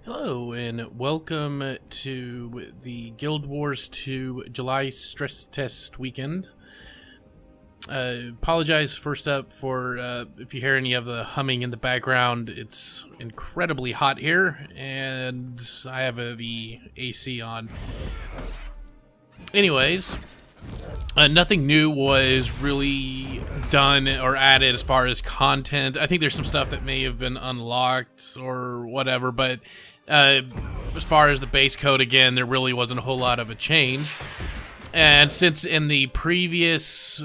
Hello and welcome to the Guild Wars 2 July stress test weekend. Apologize first up for if you hear any of the humming in the background. It's incredibly hot here and I have the AC on. Anyways, nothing new was really done or added as far as content. I think there's some stuff that may have been unlocked or whatever, but as far as the base code, again, there really wasn't a whole lot of a change. And since in the previous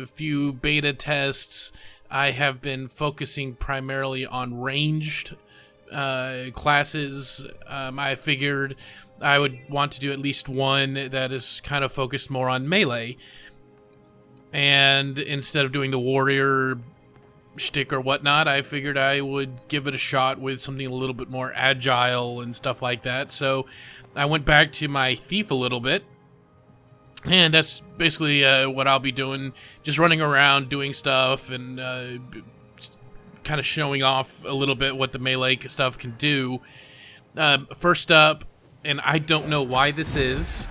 few beta tests, I have been focusing primarily on ranged classes, I figured I would want to do at least one that is kind of focused more on melee. And instead of doing the warrior shtick or whatnot, I figured I would give it a shot with something a little bit more agile and stuff like that. So I went back to my thief a little bit. And that's basically what I'll be doing. Just running around doing stuff and kind of showing off a little bit what the melee stuff can do. First up, and I don't know why this is,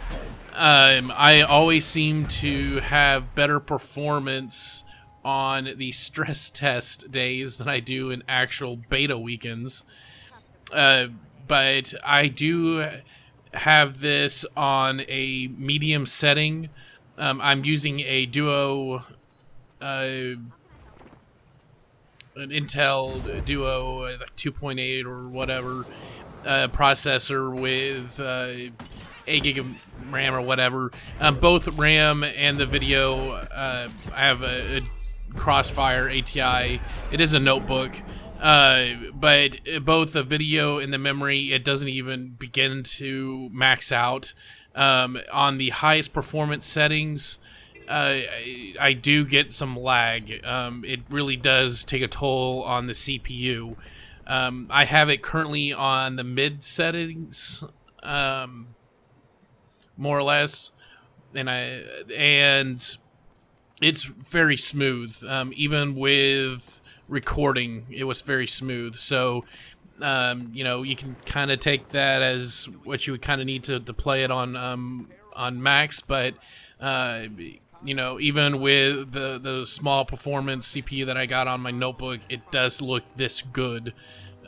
I always seem to have better performance on the stress test days than I do in actual beta weekends. But I do have this on a medium setting. I'm using a Duo, an Intel Duo 2.8 or whatever processor with 8 gig of RAM or whatever. Both RAM and the video, I have a Crossfire ATI. It is a notebook, but both the video and the memory, it doesn't even begin to max out. On the highest performance settings, I do get some lag. It really does take a toll on the CPU. I have it currently on the mid settings, more or less, and it's very smooth. Even with recording, it was very smooth. So, you know, you can kind of take that as what you would kind of need to play it on max. But you know, even with the small performance CPU that I got on my notebook, it does look this good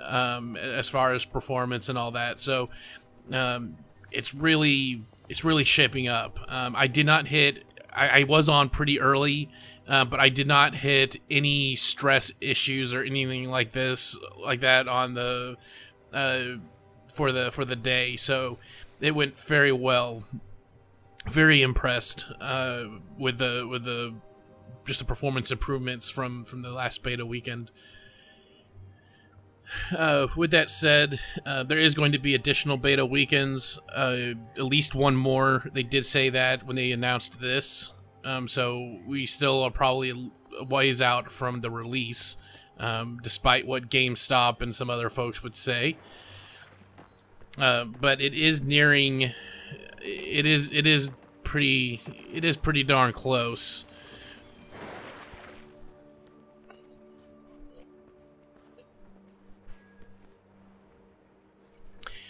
as far as performance and all that. So it's really shaping up. I did not hit. I was on pretty early, but I did not hit any stress issues or anything like that on the for the day. So it went very well. Very impressed with the just the performance improvements from the last beta weekend. With that said, there is going to be additional beta weekends, at least one more. They did say that when they announced this, so we still are probably a ways out from the release, despite what GameStop and some other folks would say. But it is nearing. It is pretty darn close.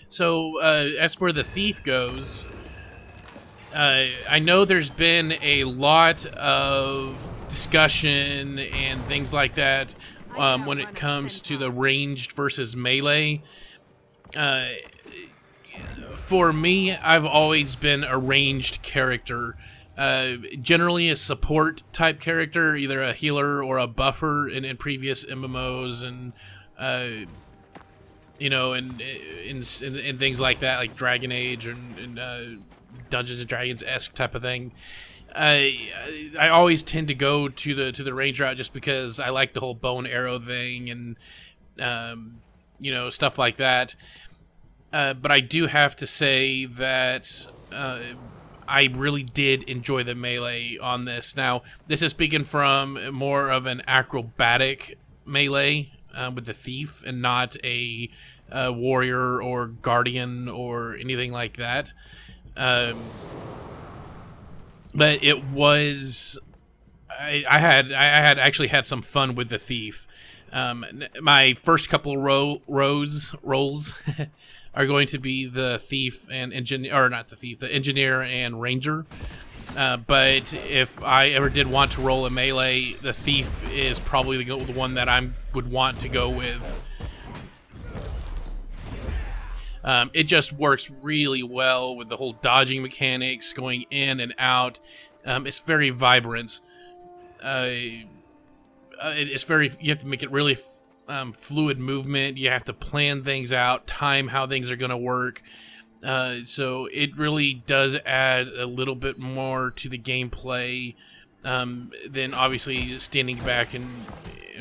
So, as for the thief goes, I know there's been a lot of discussion and things like that when it comes to the ranged versus melee. For me, I've always been a ranged character. Generally a support type character, either a healer or a buffer in previous MMOs and you know, and things like that, like Dragon Age and Dungeons and Dragons-esque type of thing. I always tend to go to the range route just because I like the whole bow and arrow thing and you know, stuff like that. But I do have to say that I really did enjoy the melee on this. Now, this is speaking from more of an acrobatic melee with the thief and not a warrior or guardian or anything like that. But it was I had actually had some fun with the thief. My first couple roles are going to be the thief and engineer, or not the thief, the engineer and ranger. But if I ever did want to roll a melee, the thief is probably the one that I would want to go with. It just works really well with the whole dodging mechanics, going in and out. It's very vibrant. It's very, you have to make it really fluid movement. You have to plan things out, time how things are going to work. So it really does add a little bit more to the gameplay than obviously standing back and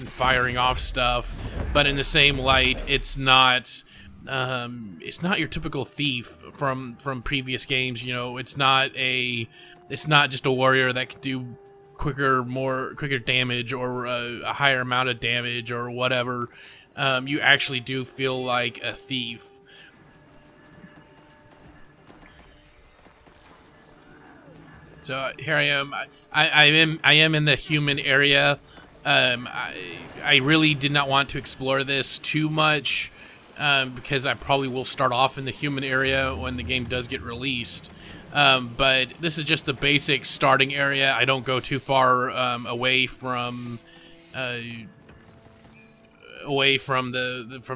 firing off stuff. But in the same light, it's not your typical thief from previous games. You know, it's not just a warrior that can do quicker damage or a higher amount of damage or whatever. You actually do feel like a thief. So here I am. I am in the human area. I really did not want to explore this too much because I probably will start off in the human area when the game does get released. But this is just the basic starting area. I don't go too far away from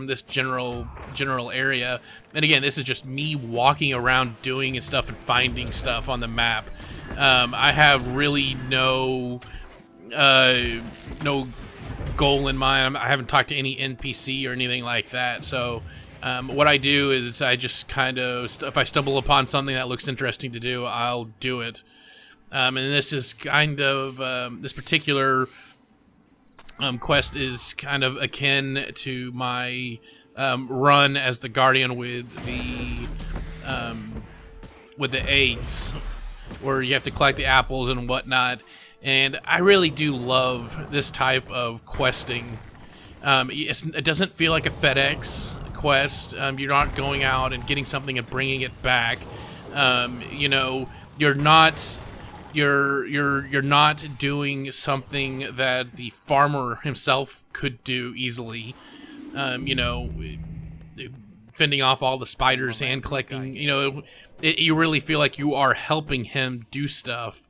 this general area. And again, this is just me walking around doing stuff and finding stuff on the map. I have really no goal in mind. I haven't talked to any NPC or anything like that. So what I do is I just kind of, if I stumble upon something that looks interesting to do, I'll do it. And this is kind of, this particular quest is kind of akin to my run as the Guardian with the eggs, where you have to collect the apples and whatnot. And I really do love this type of questing. It doesn't feel like a FedEx quest. You're not going out and getting something and bringing it back. You know, you're not doing something that the farmer himself could do easily. You know, fending off all the spiders and collecting. You know, you really feel like you are helping him do stuff.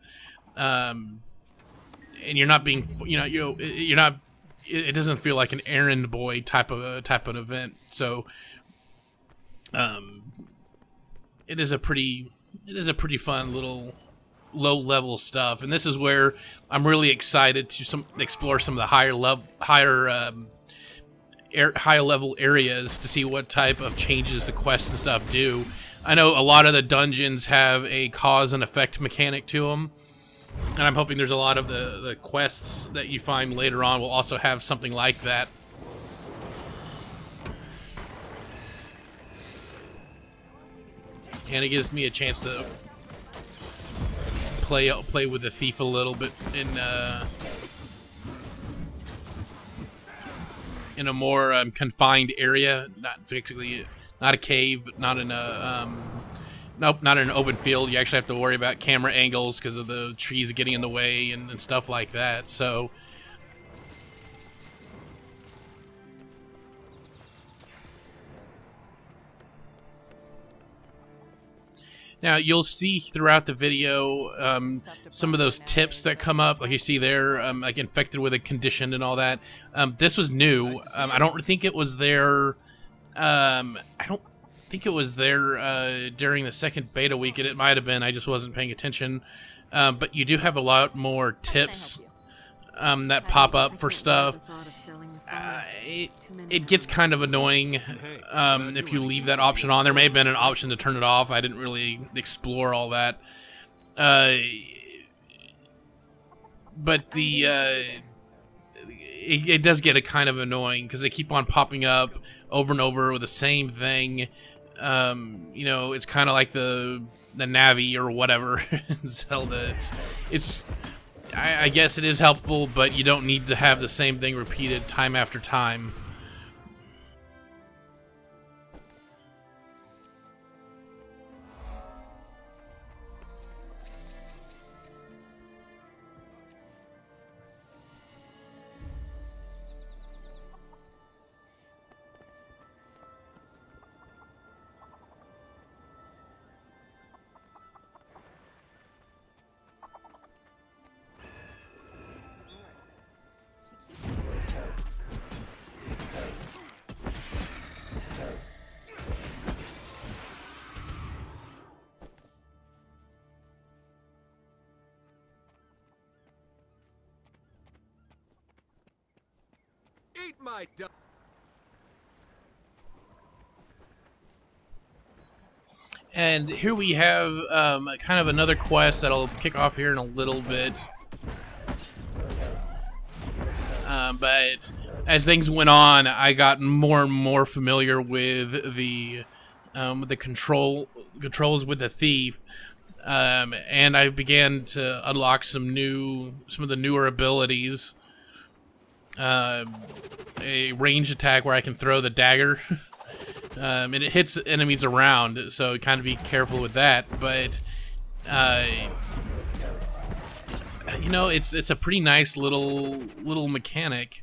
And you're not being, you're not. It doesn't feel like an errand boy type of event. So, it is a pretty fun little low level stuff. And this is where I'm really excited to explore some of the higher level areas to see what type of changes the quests and stuff do. I know a lot of the dungeons have a cause and effect mechanic to them. And I'm hoping there's a lot of the quests that you find later on will also have something like that. And it gives me a chance to play with the thief a little bit in a more confined area. Not a cave, but not in a nope, not in an open field. You actually have to worry about camera angles because of the trees getting in the way and stuff like that. So now you'll see throughout the video some of those tips that come up, like you see there, like infected with a condition and all that. This was new. I don't think it was there. I don't think it was there during the second beta week, and it might have been. I just wasn't paying attention. But you do have a lot more tips that pop up for stuff. It gets kind of annoying if you leave that option on. There may have been an option to turn it off. I didn't really explore all that. But it does get a kind of annoying because they keep on popping up over and over with the same thing. You know, it's kind of like the Navi or whatever in Zelda. I guess it is helpful, but you don't need to have the same thing repeated time after time. my dog. And here we have kind of another quest that'll kick off here in a little bit. But as things went on, I got more and more familiar with the controls with the thief, and I began to unlock some of the newer abilities. A range attack where I can throw the dagger. And it hits enemies around, so kind of be careful with that. But you know, it's a pretty nice little mechanic.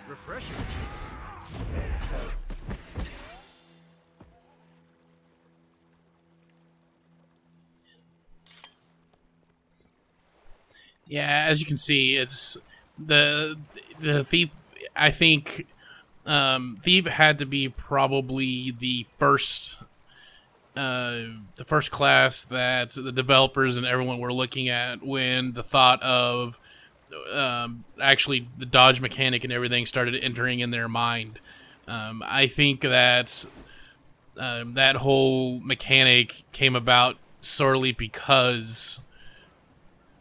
Refreshing. Yeah, as you can see, it's the thief. I think thief had to be probably the first class that the developers and everyone were looking at when the thought of actually the dodge mechanic and everything started entering in their mind. I think that that whole mechanic came about solely because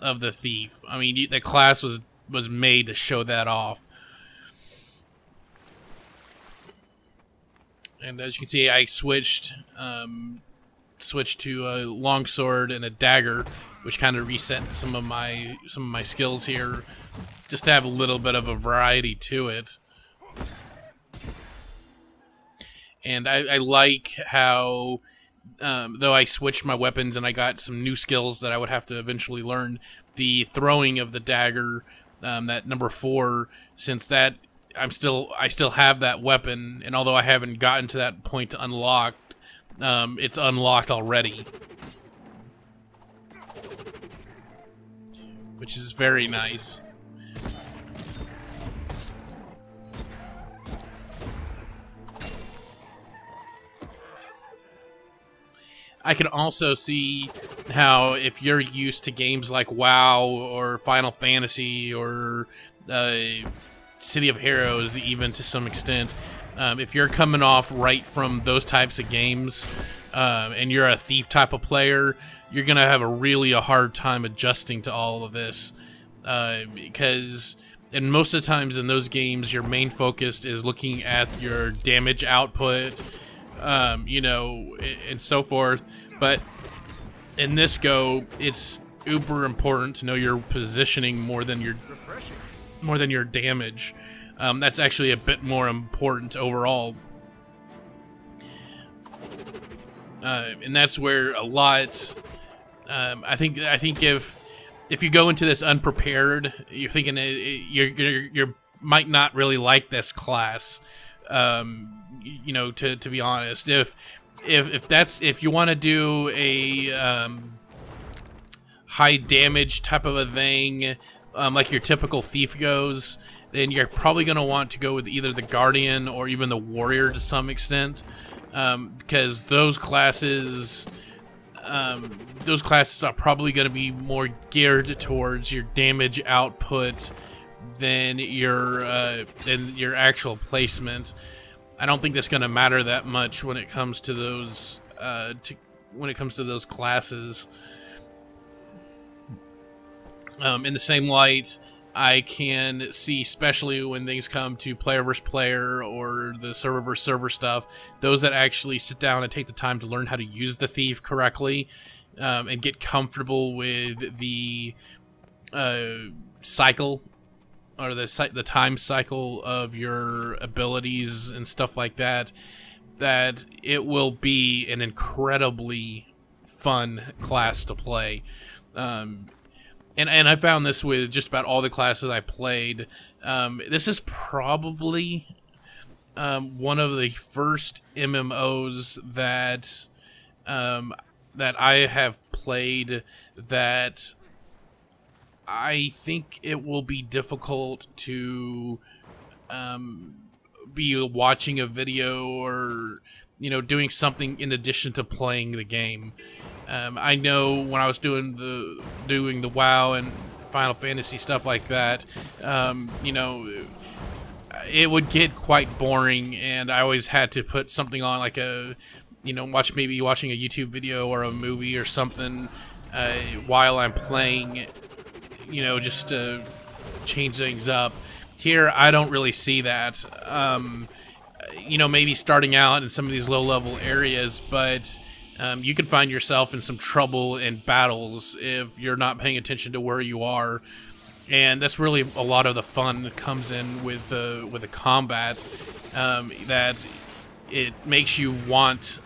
of the thief. I mean, the class was made to show that off. And as you can see, I switched to a longsword and a dagger, which kind of reset some of my skills here, just to have a little bit of a variety to it. And I like how, though I switched my weapons and I got some new skills that I would have to eventually learn, the throwing of the dagger, that number 4, since that I still have that weapon, and although I haven't gotten to that point to unlock, it's unlocked already, which is very nice. I can also see how if you're used to games like WoW or Final Fantasy or City of Heroes, even to some extent, if you're coming off right from those types of games and you're a thief type of player, you're going to have a hard time adjusting to all of this because And most of the times in those games, your main focus is looking at your damage output, you know, and so forth. But in this Go, it's uber important to know your positioning more than your damage. That's actually a bit more important overall. And that's where a lot. I think if you go into this unprepared, you're thinking you might not really like this class. You know, to be honest, if you want to do a high damage type of a thing, like your typical thief goes, then you're probably going to want to go with either the Guardian or even the Warrior to some extent, because those classes are probably going to be more geared towards your damage output than your actual placement. I don't think that's going to matter that much when it comes to those classes. In the same light, I can see, especially when things come to player versus player or the server versus server stuff, those that actually sit down and take the time to learn how to use the thief correctly, and get comfortable with the cycle or the time cycle of your abilities and stuff like that, that it will be an incredibly fun class to play. And I found this with just about all the classes I played. This is probably one of the first MMOs that I have played that I think it will be difficult to be watching a video or, you know, doing something in addition to playing the game. I know when I was doing the WoW and Final Fantasy stuff like that, you know, it would get quite boring, and I always had to put something on, like maybe watching a YouTube video or a movie or something while I'm playing, you know, just to change things up. Here, I don't really see that. You know, maybe starting out in some of these low-level areas, but you can find yourself in some trouble in battles if you're not paying attention to where you are, and that's really a lot of the fun that comes in with the combat. That it makes you want,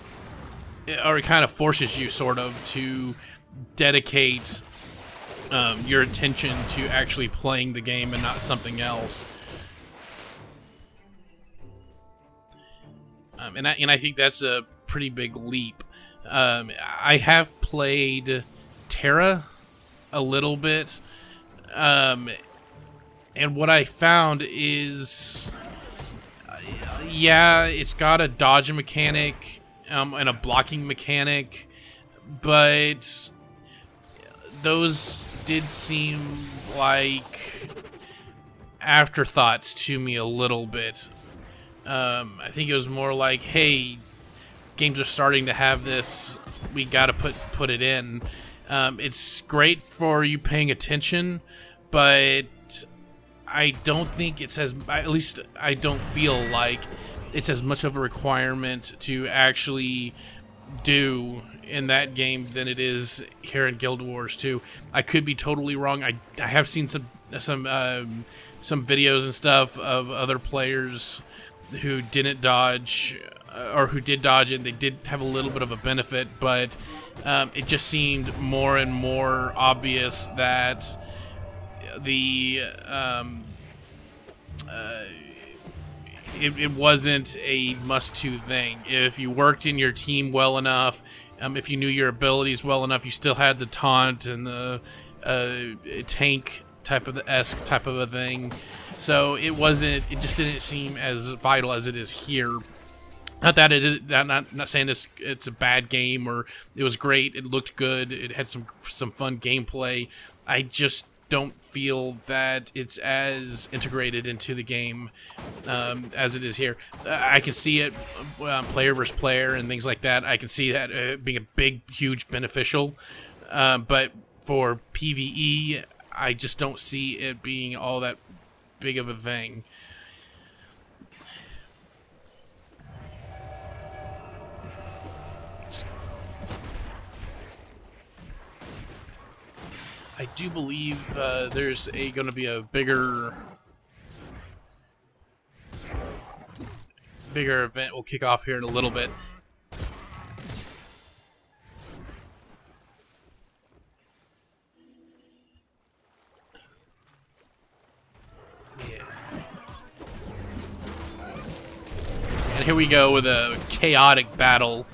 or it kind of forces you sort of to dedicate your attention to actually playing the game and not something else. And I think that's a pretty big leap. I have played Terra a little bit, and what I found is, yeah, it's got a dodge mechanic and a blocking mechanic, but those did seem like afterthoughts to me a little bit. I think it was more like, hey, games are starting to have this, we gotta put it in. It's great for you paying attention, but I don't think it's at least I don't feel like it's as much of a requirement to actually do in that game than it is here in Guild Wars 2. I could be totally wrong. I have seen some videos and stuff of other players who didn't dodge, or who did dodge it, and they did have a little bit of a benefit, but it just seemed more and more obvious that it wasn't a must-to thing. If you worked in your team well enough, if you knew your abilities well enough, you still had the taunt and the tank type of a thing. So it just didn't seem as vital as it is here. Not that it is, not saying it's a bad game or it was great. It looked good. It had some fun gameplay. I just don't feel that it's as integrated into the game as it is here. I can see it player versus player and things like that. I can see that being a big, huge beneficial. But for PvE, I just don't see it being all that big of a thing. I do believe there's going to be a bigger event. Will kick off here in a little bit. Yeah. And here we go with a chaotic battle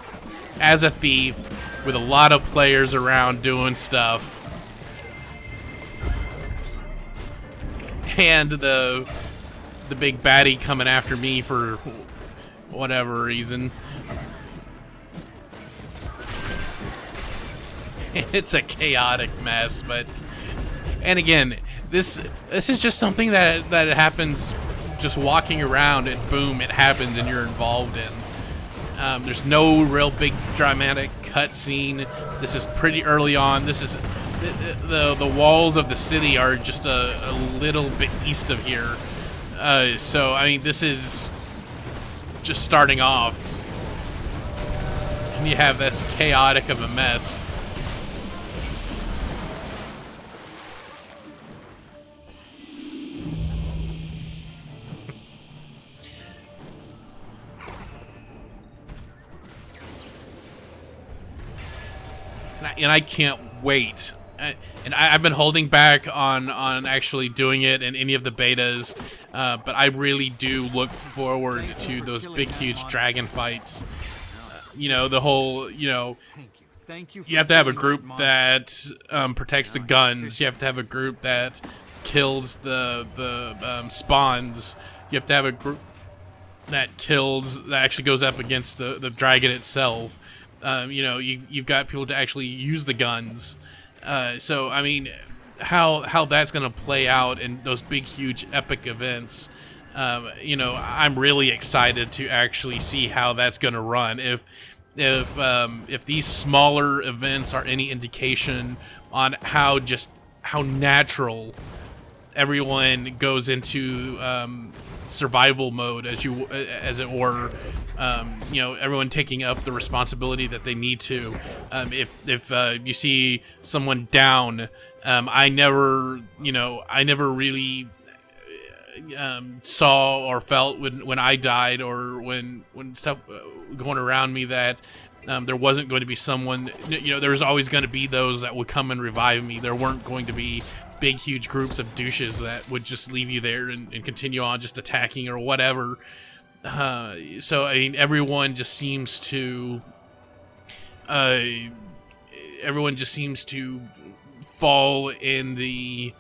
as a thief with a lot of players around doing stuff. And the big baddie coming after me for whatever reason. It's a chaotic mess, but and again, this is just something that happens just walking around, and boom, it happens, and you're involved in. There's no real big dramatic cutscene. This is pretty early on. This is the walls of the city are just a little bit east of here. So I mean, this is just starting off, and you have this chaotic of a mess. And I can't wait. And I've been holding back on actually doing it in any of the betas, but I really do look forward to those big, huge dragon fights. You know, the whole, you know, you have to have a group that protects the guns. You have to have a group that kills the spawns. You have to have a group that actually goes up against the dragon itself. You know, you've got people to actually use the guns. So I mean, how that's gonna play out in those big, huge, epic events. You know, I'm really excited to actually see how that's gonna run. If these smaller events are any indication on how natural everyone goes into survival mode, as it were. You know, everyone taking up the responsibility that they need to. If you see someone down, I never really saw or felt when I died, or when stuff going around me, that there wasn't going to be someone. You know, there was always going to be those that would come and revive me. There weren't going to be big, huge groups of douches that would just leave you there and continue on just attacking or whatever. So I mean, everyone just seems to fall in the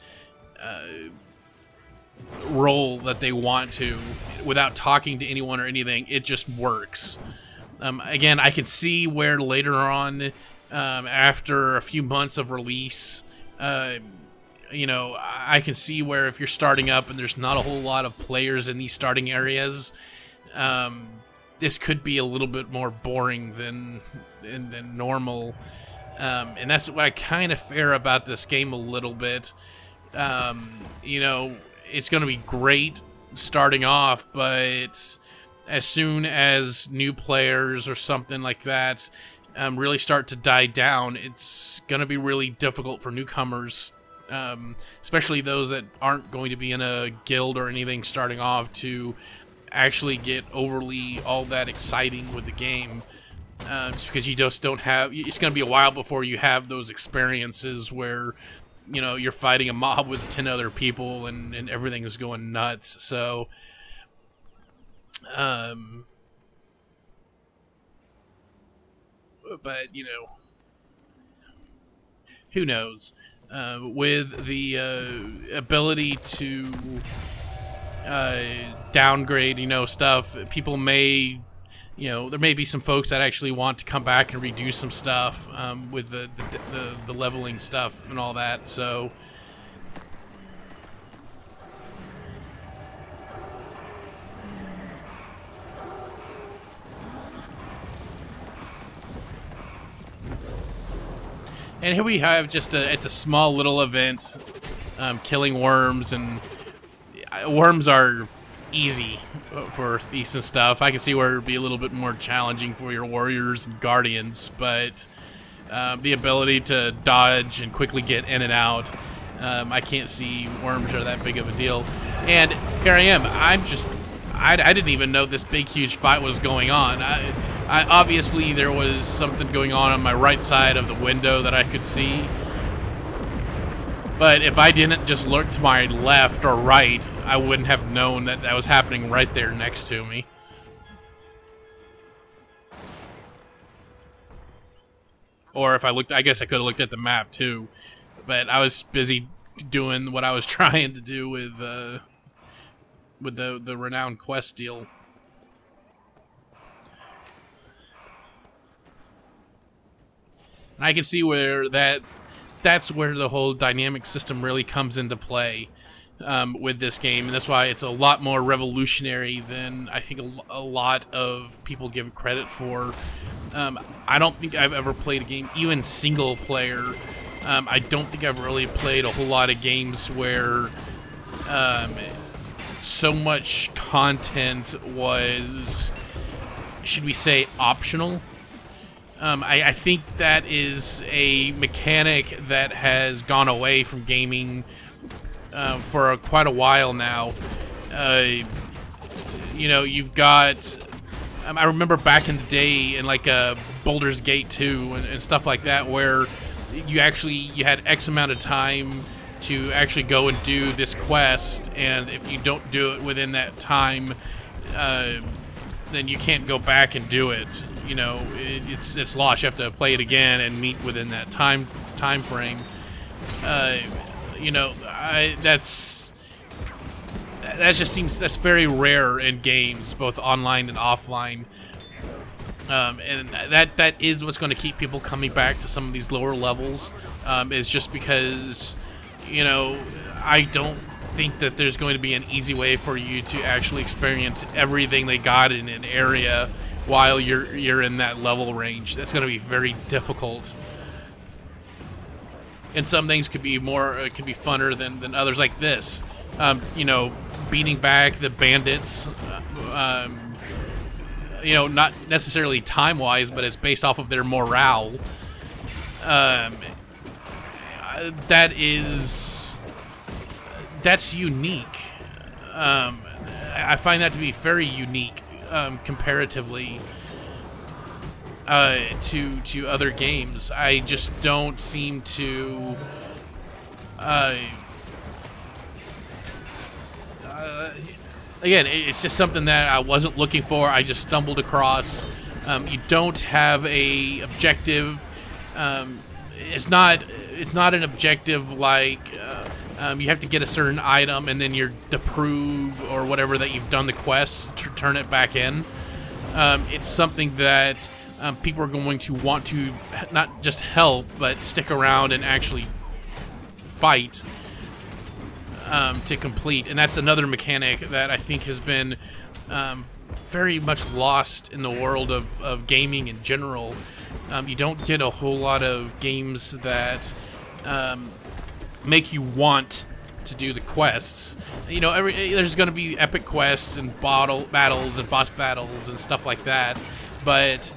role that they want to, without talking to anyone or anything. It just works. Again, I can see where later on, after a few months of release, you know, I can see where if you're starting up and there's not a whole lot of players in these starting areas, this could be a little bit more boring than normal. And that's what I kind of fear about this game a little bit. You know, it's going to be great starting off, but as soon as new players or something like that really start to die down, it's going to be really difficult for newcomers, especially those that aren't going to be in a guild or anything starting off, to actually get overly all that exciting with the game. Just because you just don't have, it's going to be a while before you have those experiences where, you know, you're fighting a mob with 10 other people and everything is going nuts. So but you know, who knows, with the ability to downgrade, you know, stuff, people may, you know, there may be some folks that actually want to come back and redo some stuff with the leveling stuff and all that. So and here we have just it's a small little event, killing worms, and worms are easy for thieves and stuff. I can see where it'd be a little bit more challenging for your warriors and guardians, but the ability to dodge and quickly get in and out, I can't see worms are that big of a deal. And here I am. I didn't even know this big, huge fight was going on. I obviously there was something going on my right side of the window that I could see. But if I didn't just look to my left or right, I wouldn't have known that that was happening right there next to me. Or if I looked, I guess I could have looked at the map too. But I was busy doing what I was trying to do with the renowned quest deal. And I can see where that's where the whole dynamic system really comes into play with this game, and that's why it's a lot more revolutionary than I think a lot of people give credit for. I don't think I've ever played a game, even single player. I don't think I've really played a whole lot of games where so much content was, should we say, optional. I think that is a mechanic that has gone away from gaming for quite a while now. You know, you've got... I remember back in the day in like Baldur's Gate 2 and stuff like that, where you had X amount of time to actually go and do this quest, and if you don't do it within that time, then you can't go back and do it. You know, it's lost. You have to play it again and meet within that time frame. You know, that just seems, that's very rare in games, both online and offline. And that is what's going to keep people coming back to some of these lower levels. Is just because, you know, I don't think that there's going to be an easy way for you to actually experience everything they got in an area while you're in that level range. That's going to be very difficult. And some things could be funner than others, like this. You know, beating back the bandits. You know, not necessarily time-wise, but it's based off of their morale. That's unique. I find that to be very unique, comparatively to other games. I just don't seem to again, it's just something that I wasn't looking for. I just stumbled across. You don't have a objective. It's not an objective like you have to get a certain item and then you're to prove or whatever that you've done the quest to turn it back in. It's something that people are going to want to not just help, but stick around and actually fight to complete. And that's another mechanic that I think has been very much lost in the world of gaming in general. You don't get a whole lot of games that make you want to do the quests. You know, there's going to be epic quests and battles and boss battles and stuff like that, but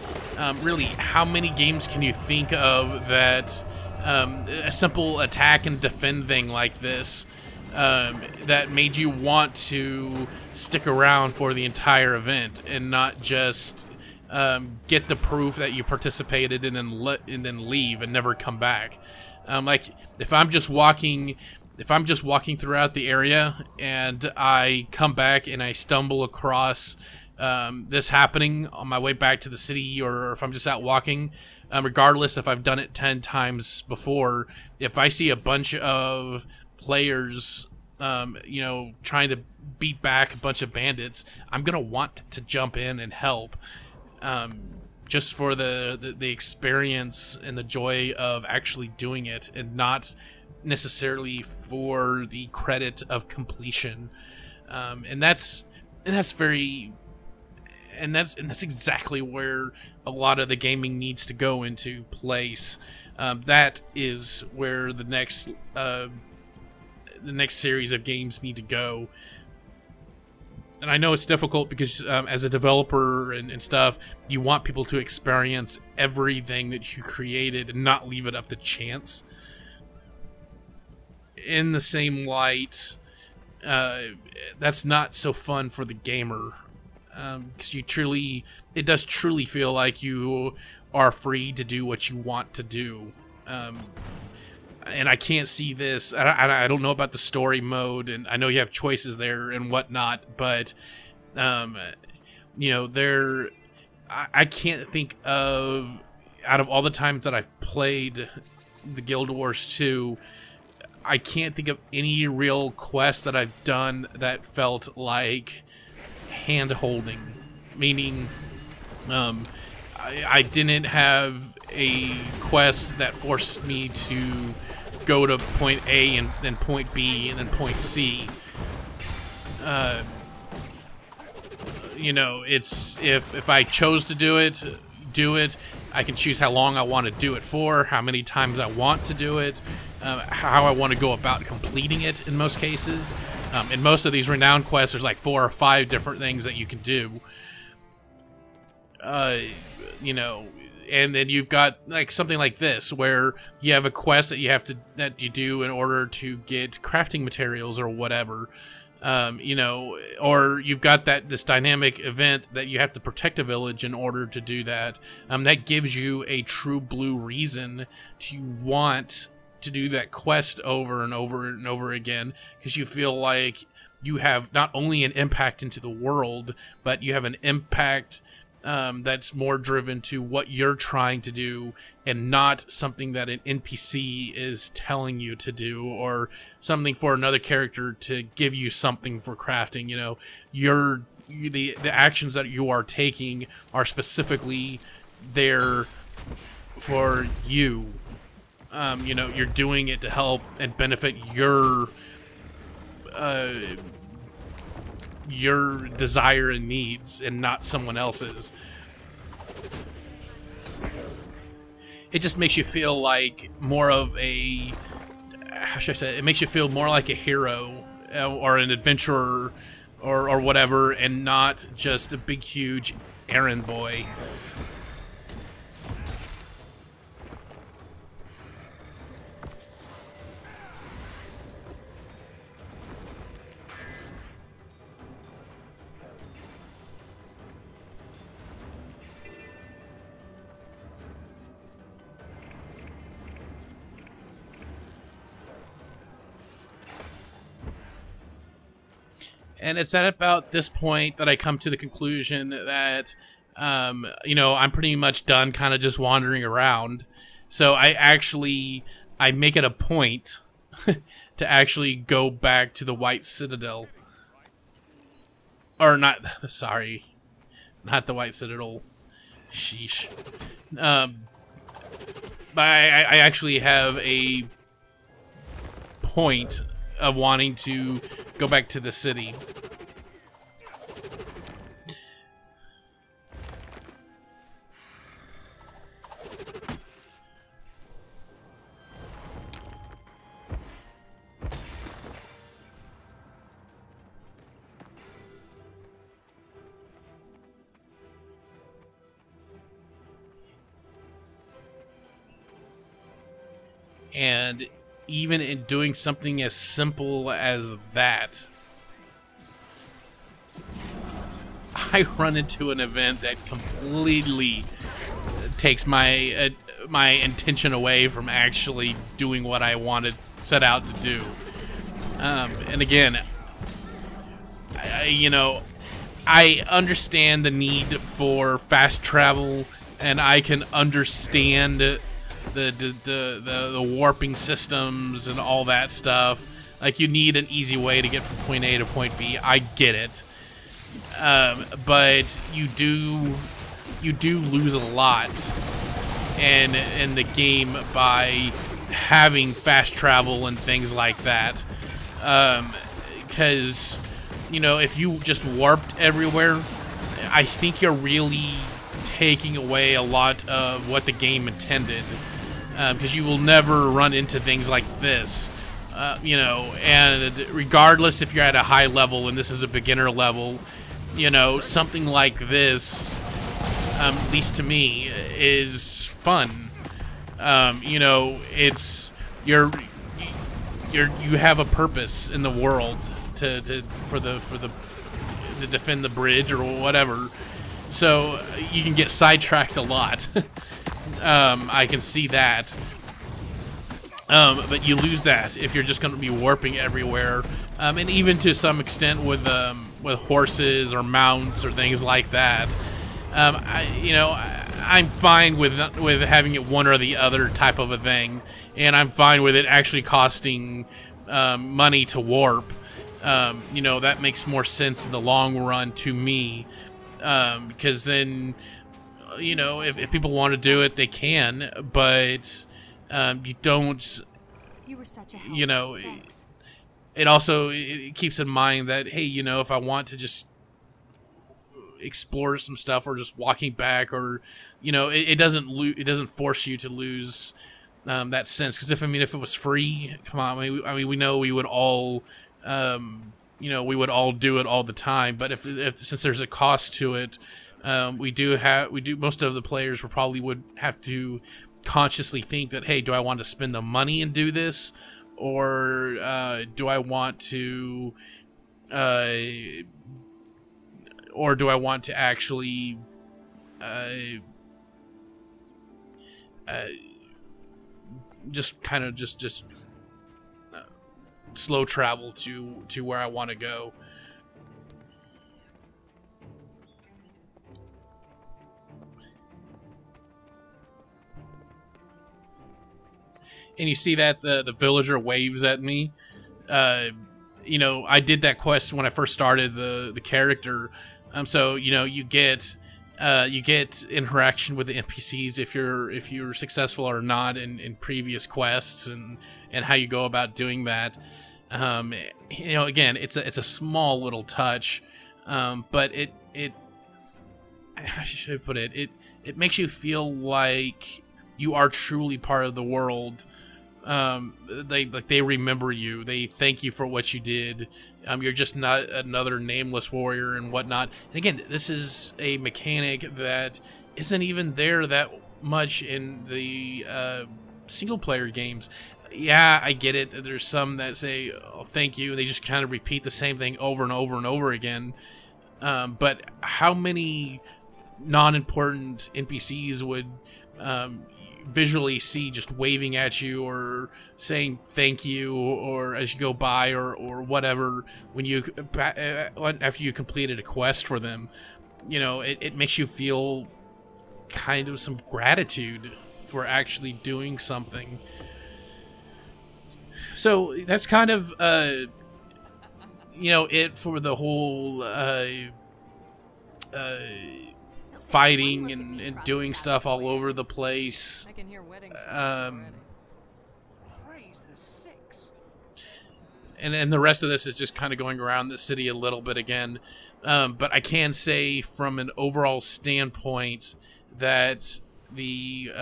really, how many games can you think of that a simple attack and defend thing like this that made you want to stick around for the entire event and not just get the proof that you participated and then leave and never come back? Like if I'm just walking throughout the area and I come back and I stumble across this happening on my way back to the city, or if I'm just out walking, regardless if I've done it 10 times before, if I see a bunch of players you know, trying to beat back a bunch of bandits, I'm gonna want to jump in and help, just for the experience and the joy of actually doing it, and not necessarily for the credit of completion. And that's exactly where a lot of the gaming needs to go into place. That is where the next series of games need to go. and I know it's difficult because as a developer and stuff, you want people to experience everything that you created and not leave it up to chance. In the same light, that's not so fun for the gamer, because it does truly feel like you are free to do what you want to do. And I can't see this. I don't know about the story mode, and I know you have choices there and whatnot, but you know, I can't think of, out of all the times that I've played the Guild Wars 2, I can't think of any real quest that I've done that felt like hand-holding. Meaning, I didn't have a quest that forced me to go to point A and then point B and then point C. You know, it's if I chose to do it. I can choose how long I want to do it for, how many times I want to do it, how I want to go about completing it in most cases. In most of these renowned quests, there's like 4 or 5 different things that you can do. You know, and then you've got like something like this where you have a quest that you do in order to get crafting materials or whatever. You know, or you've got this dynamic event that you have to protect a village in order to do that. That gives you a true blue reason to want to do that quest over and over and over again, because you feel like you have not only an impact into the world, but you have an impact that's more driven to what you're trying to do and not something that an NPC is telling you to do, or something for another character to give you something for crafting. You know, the actions that you are taking are specifically there for you. You know, you're doing it to help and benefit your desire and needs, and not someone else's. It just makes you feel like more of a, how should I say it? It makes you feel more like a hero or an adventurer or whatever, and not just a big huge errand boy. And it's at about this point that I come to the conclusion that, you know, I'm pretty much done kind of just wandering around. So I make it a point to actually go back to the White Citadel. Or not, sorry, not the White Citadel. Sheesh. But I actually have a point of wanting to go back to the city. And even in doing something as simple as that, I run into an event that completely takes my intention away from actually doing what I set out to do. And again, you know, I understand the need for fast travel, and I can understand the warping systems and all that stuff. Like, you need an easy way to get from point A to point B. I get it. But you do lose a lot in the game by having fast travel and things like that. Because, you know, if you just warped everywhere, I think you're really taking away a lot of what the game intended. Because you will never run into things like this, You know, and regardless if you're at a high level and this is a beginner level, you know, something like this, at least to me, is fun. You know, it's you have a purpose in the world to defend the bridge or whatever. So you can get sidetracked a lot. I can see that. But you lose that if you're just going to be warping everywhere, and even to some extent with horses or mounts or things like that. I'm fine with having it one or the other type of a thing, and I'm fine with it actually costing money to warp. You know, that makes more sense in the long run to me, because then, you know, if people want to do it, they can, but you don't, you know, it also it keeps in mind that, hey, you know, if I want to just explore some stuff or just walking back, or, you know, it doesn't force you to lose that sense. Because if it was free, come on, I mean we know we would all, you know, we would all do it all the time. But if since there's a cost to it, most of the players would have to consciously think that, hey, do I want to spend the money and do this, or do I want to actually just slow travel to where I want to go. And you see that the villager waves at me. You know, I did that quest when I first started the character. So, you know, you get interaction with the NPCs if you're successful or not in previous quests, and how you go about doing that. You know, again, it's a small little touch, but how should I put it? It makes you feel like you are truly part of the world. They remember you. They thank you for what you did. You're just not another nameless warrior and whatnot. And again, this is a mechanic that isn't even there that much in the single player games. Yeah, I get it. There's some that say, oh, thank you. They just kind of repeat the same thing over and over and over again. But how many non-important NPCs would visually see just waving at you or saying thank you, or as you go by, or whatever, when you after you completed a quest for them? You know, it makes you feel kind of some gratitude for actually doing something. So that's kind of you know, it for the whole fighting and doing stuff all over the place. And the rest of this is just kind of going around the city a little bit again. But I can say from an overall standpoint that the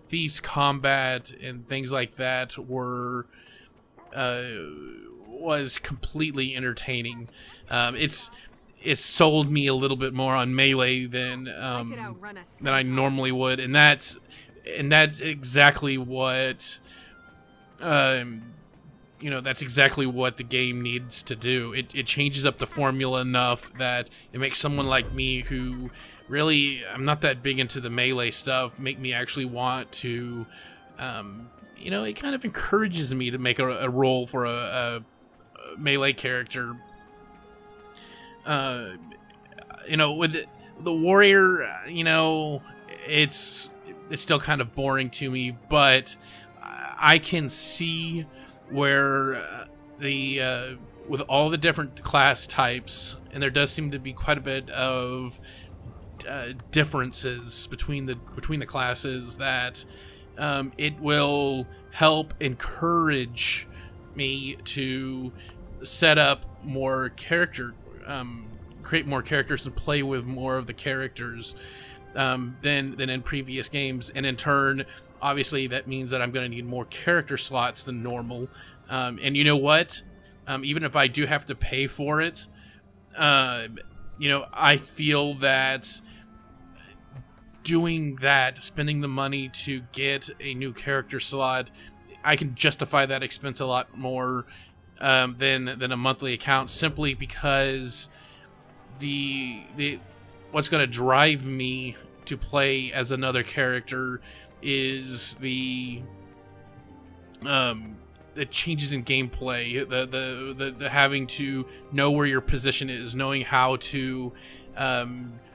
thieves' combat and things like that was completely entertaining. It's sold me a little bit more on melee than I normally would, and that's exactly what you know, that's exactly what the game needs to do. It changes up the formula enough that it makes someone like me, who really, I'm not that big into the melee stuff, make me actually want to, you know, it kind of encourages me to make a roll for a melee character. You know, with the warrior, you know, it's still kind of boring to me, but I can see where with all the different class types, and there does seem to be quite a bit of differences between the classes, that it will help encourage me to set up more character, create more characters and play with more of the characters. than in previous games, and in turn, obviously, that means that I'm going to need more character slots than normal. And you know what? Even if I do have to pay for it, I feel that doing that, spending the money to get a new character slot, I can justify that expense a lot more than a monthly account, simply because the what's going to drive me to play as another character is the changes in gameplay, the having to know where your position is, knowing how to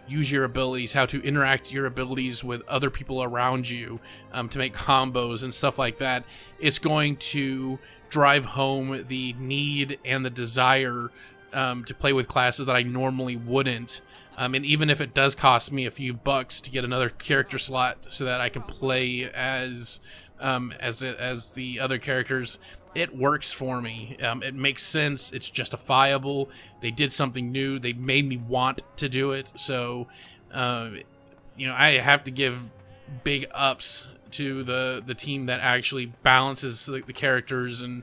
use your abilities, how to interact your abilities with other people around you, to make combos and stuff like that. It's going to drive home the need and the desire to play with classes that I normally wouldn't. And even if it does cost me a few bucks to get another character slot so that I can play as the other characters, it works for me. It makes sense. It's justifiable. They did something new. They made me want to do it. So, I have to give big ups to the team that actually balances the characters and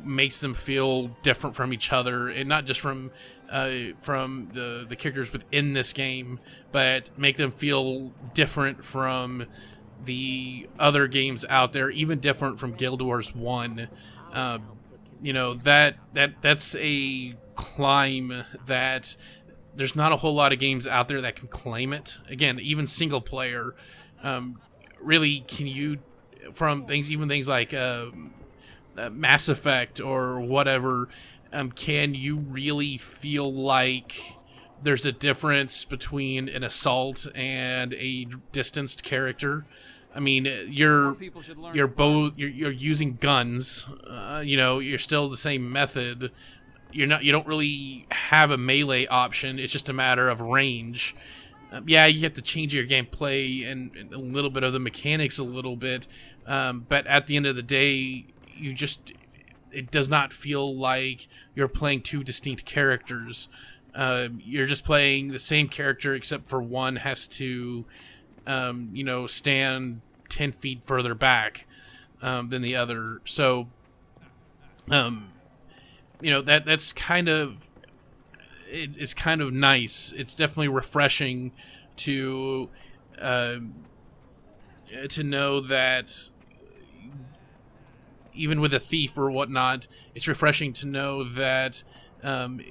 makes them feel different from each other, and not just from the characters within this game, but make them feel different from the other games out there, even different from Guild Wars 1. That's a climb that there's not a whole lot of games out there that can claim it. Again, even single player, really, can you, from things like Mass Effect or whatever, can you really feel like there's a difference between an assault and a distanced character? I mean, you're using guns. You're still the same method. You don't really have a melee option. It's just a matter of range. You have to change your gameplay and a little bit of the mechanics a little bit, but at the end of the day, it does not feel like you're playing two distinct characters. You're just playing the same character, except for one has to, stand 10 feet further back than the other. So, that's kind of, it's kind of nice. It's definitely refreshing to know that even with a thief or whatnot, it's refreshing to know that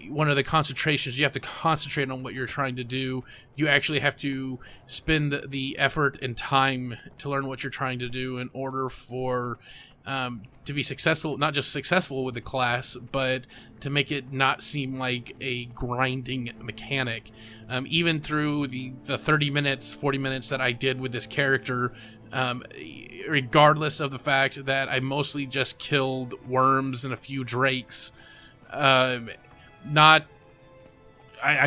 one of the concentrations, you have to concentrate on what you're trying to do. You actually have to spend the effort and time to learn what you're trying to do in order for to be successful, not just successful with the class, but to make it not seem like a grinding mechanic. Even through the 30 minutes, 40 minutes that I did with this character, regardless of the fact that I mostly just killed worms and a few drakes, I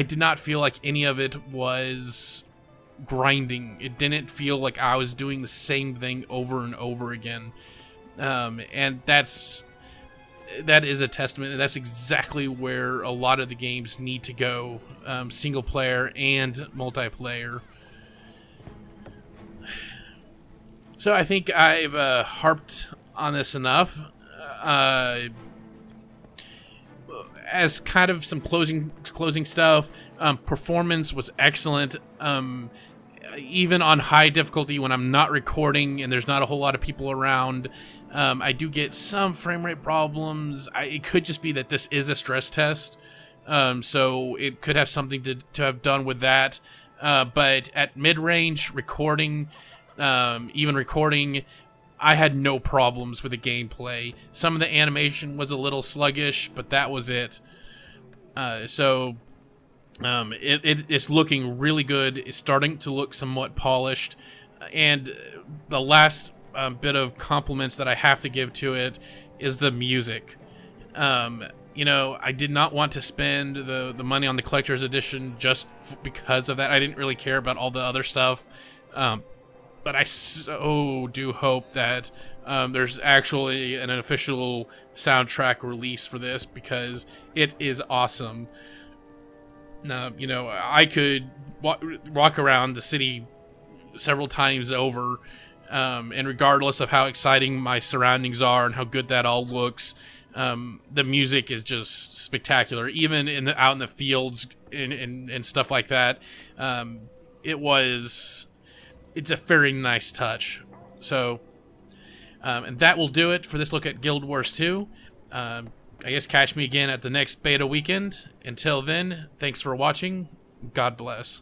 did not feel like any of it was grinding. It didn't feel like I was doing the same thing over and over again. And that is a testament, and that's exactly where a lot of the games need to go, single player and multiplayer. So I think I've harped on this enough. As kind of some closing stuff, performance was excellent. Even on high difficulty, when I'm not recording and there's not a whole lot of people around, I do get some frame rate problems. It could just be that this is a stress test, so it could have something to have done with that. But at mid-range recording, even recording, I had no problems with the gameplay. Some of the animation was a little sluggish, but that was it. It's looking really good. It's starting to look somewhat polished. And the last bit of compliments that I have to give to it is the music. I did not want to spend the money on the collector's edition just because of that. I didn't really care about all the other stuff. But I so do hope that there's actually an official soundtrack release for this, because it is awesome. You know, I could walk around the city several times over, and regardless of how exciting my surroundings are and how good that all looks, the music is just spectacular. Even out in the fields and stuff like that, it's a very nice touch. So, and that will do it for this look at Guild Wars 2. I guess catch me again at the next beta weekend. Until then, thanks for watching. God bless.